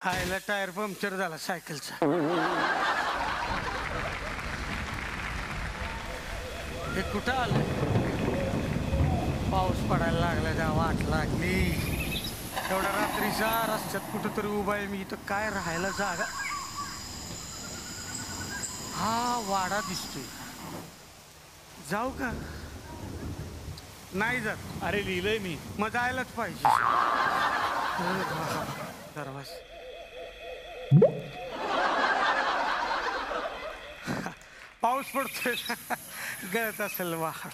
आयला tyre puncture झाला सायकलचा. हे कुठं आलं? पाऊस पडायला लागला का वाट लागली. एवढ्या रात्रीचा रस्त्यात कुठं तरी उभा आहे मी. इथं काय राहायला जागा. हा वाडा दिसतोय. जाऊ का? नाही जात. अरे लिहिलंय मी. मग जायलाच पाहिजे. दरवाज पाऊस पडतोय. गळत असेल वाहन.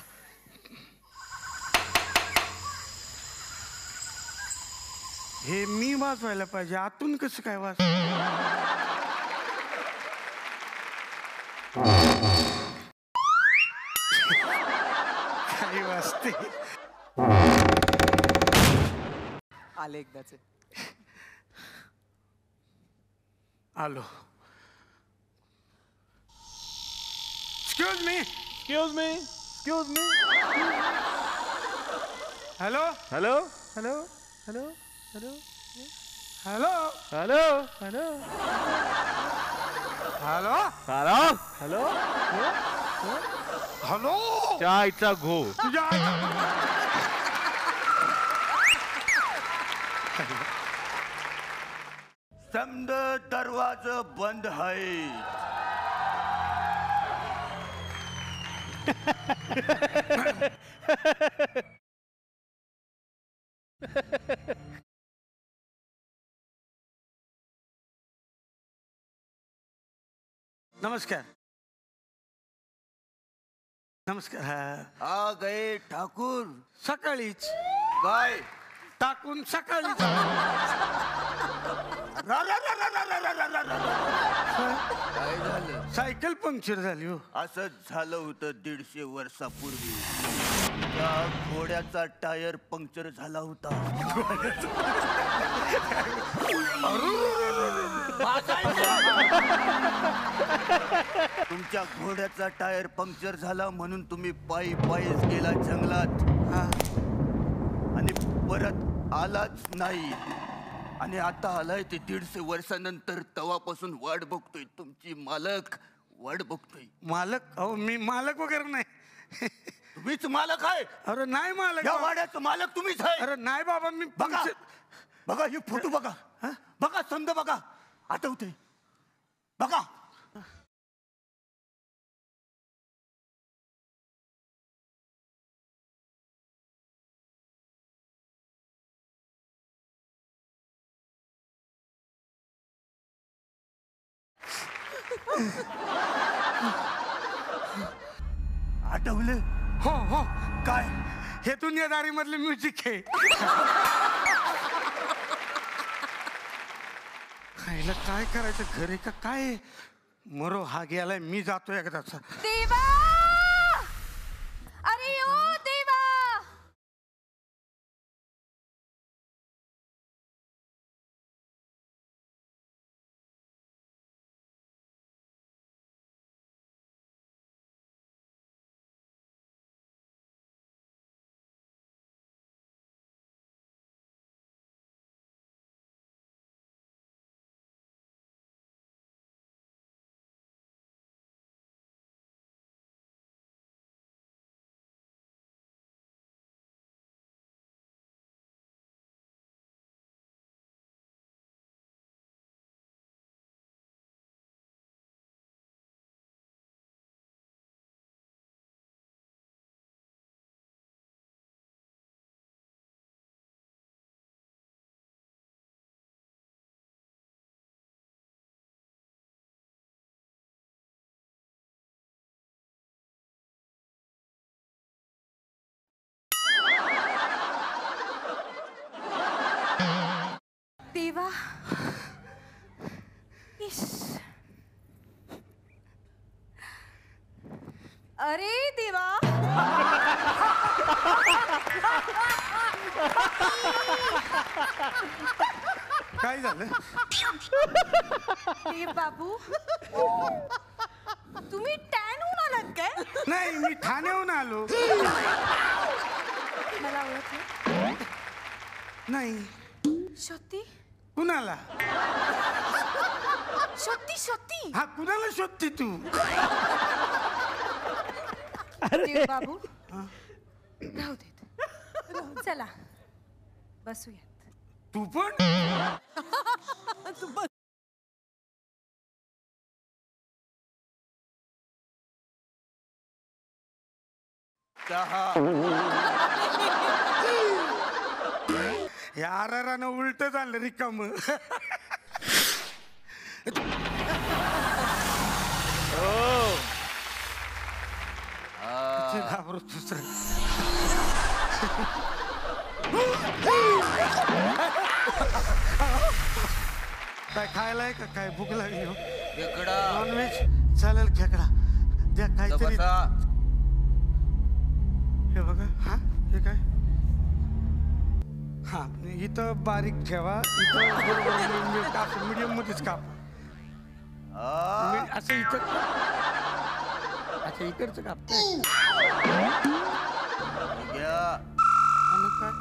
हे मी वाजवायला पाहिजे. आतून कसं काय वाज? काही वाजते. आले एकदाचे. आलो. Excuse me. Excuse me. Excuse me. Hello hello hello hello hello hello hello hello hello hello hello hello. चायचा घो. तुझ्या समद दरवाजा बंद है. नमस्कार. नमस्कार. आ गए ठाकुर. सकाळीच काय टाकून सकाळीच. काय झालं? सायकल पंक्चर झाली हो. असंच झालं होतं 150 वर्षापूर्वी. त्या घोड्याचा टायर पंक्चर झाला होता. तुमच्या घोड्याचा टायर पंक्चर झाला म्हणून तुम्ही पायी पायीच गेला जंगलात आणि परत आलाच नाही. आणि आता आलाय ते 150 वर्षानंतर. तवापासून वाट बघतोय तुमची. मालक वाट बघतोय. मालक? अहो मी मालक वगैरे नाही. तुम्हीच मालक आहे. अरे नाही मालक. या वाड्याचं मालक तुम्हीच आहे. अरे नाही बाबा. मी बघा बघा हे फोटो बघा. बघा समजा बघा. आठवते बघा. आठवलं? हो हो. काय हे दुनियादारी मधले म्युझिक आहे. खायला काय करायचं? घरी का काय? मरो हा गेलाय. मी जातो एकदाचा. देवा, अरे ओ देवा. देवा. इश. अरे देवा. काय झालं? देव बाबू, तुम्ही टॅन होऊन आलात काय? नाही, मी ठाण्याहून आलो. मला ओळखलं नाही. सती कुणाला? शोधती शोधती हा, कुणाला शोधते तू? देव बाबू राहू देत. चला बसूयात. तू पण? चहा. यारानं उलट झालं रिकाम. घाबरत दुसरं. काय खायला आहे का? काय भूक लागली हो? खेकडा. नॉनव्हेज चालेल. खेकडा द्या काहीतरी. बसा. हे बघा. हा, हे काय? हा, इथं बारीक ठेवा. इथं काप, मीडियम मध्येच काप. असं इथं. अच्छा, इकडचं कापतंय. घ्या. आणि काय?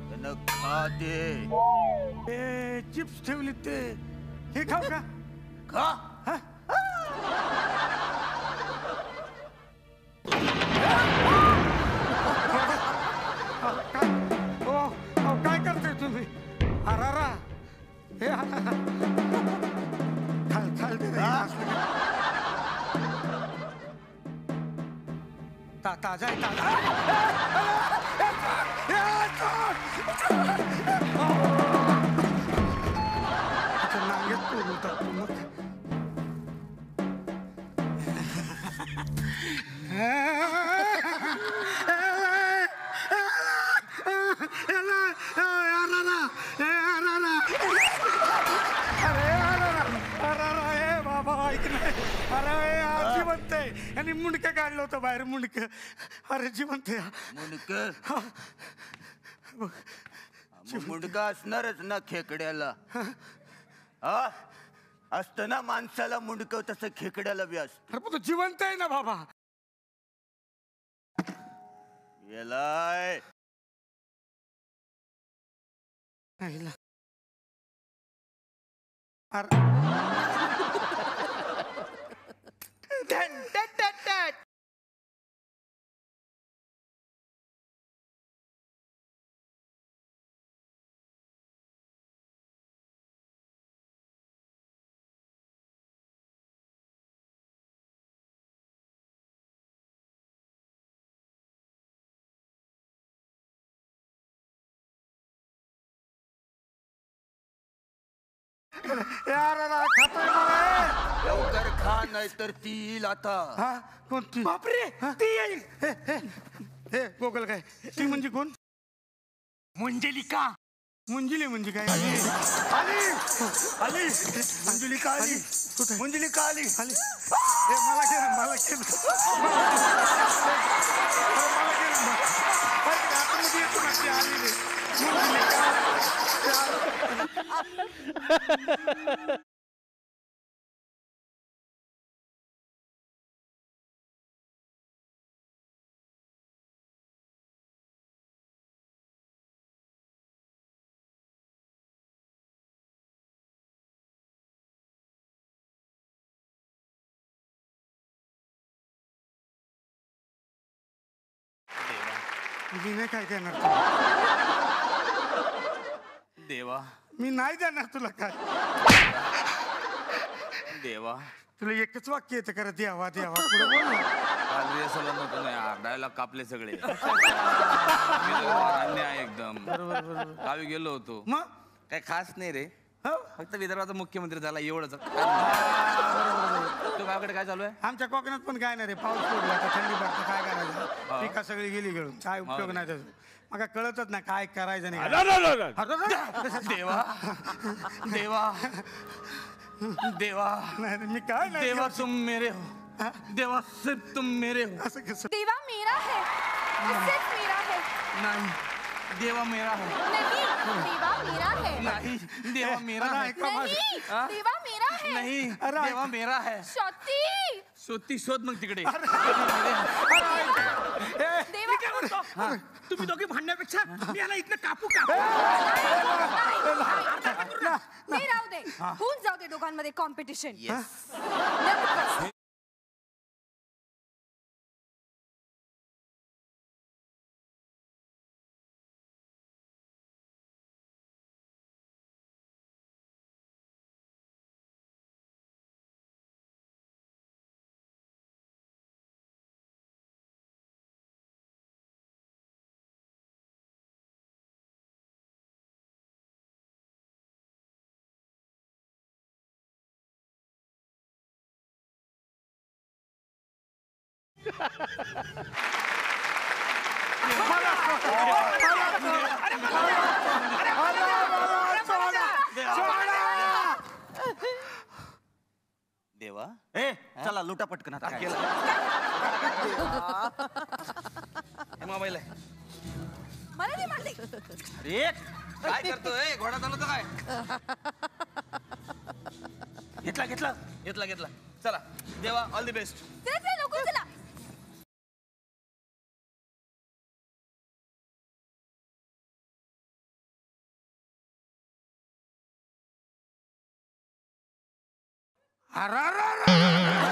त्यानं खा दे. ते चिप्स ठेवली ते. हे खाऊ का? खा. हा? काय? ओ, काय करताय तुम्ही? अरारा. हे अरारा. खाल दे रे. ताजा आहे, ताजा. नांगेत पोळू टाकतो मग. अरे जिवंत आहे. आणि मुंडकं काढलं होतं बाहेर. मुंडकं. अरे जिवंत आहे. मुंडक. मुंडका असणारच ना खेकड्याला. हा, असतं ना माणसाला मुंडक, तसं खेकड्याला बी असतं. अरे पण तो जिवंत आहे ना बाबा. येलाय. अरे खातोय मला. लवकर खा, नाहीतर ती येईल आता. हा, कोणती? बापरे, ती येईल. हे गोगल काय? ती म्हणजे कोण? मंजलिका. मंजली म्हणजे काय? आली. मंजुलिका आली. मंजुलिका आली. आली. मला घे ना, मला घे ना. आतमध्ये येतो ना, ती आली रे. मी नाही काय देणार देवा. मी नाही देणार तुला काय. देवा, तुला एकच वाक्य येतं करा. द्यावा द्यावा. पुढे बोल ना. नको नाही. डायलॉग कापले सगळे. अन्याय एकदम. बरोबर. गावी गेलो होतो. मग काय खास नाही रे. हो, फक्त विदर्भाचा मुख्यमंत्री झाला एवढंच. तो गावाकडे काय चालू आहे? आमच्या कोकणात पण काय नाही रे. पाऊस पडला आता, थंडी पडतं, काय करायचं? पिका सगळी गेली गळून. काय उपयोग नाही त्याचा. मग कळतच नाही काय करायचं नाही. देवा देवा देवा नाही, मी काय नाही. देवा तुम मेरे हो. देवा सिर्फ तुम मेरे हो. असं कसं? देवा मेरा है. वो सिर्फ मेरा है. नहीं देवा मेरा है. नहीं देवा मेरा है. नहीं देवा मेरा है. नहीं हाँ? देवा मेरा है. नहीं अरे, देवा मेरा है. शोधती. शोधती शोध मग तिकडे. देवा तुम्ही दोघे भांडण्यापेक्षा मी याला इथनं कापू का? ते राहू दे होऊन जाऊ दे दोघांमध्ये कॉम्पिटिशन देवा चला लुटा पटकन आता काय मोबाईल आहे मला नाही मारली अरे काय करतोय घोडा चालवतो काय घेतला घेतला घेतला घेतला चला देवा ऑल दी बेस्ट चला लवकर चला अरे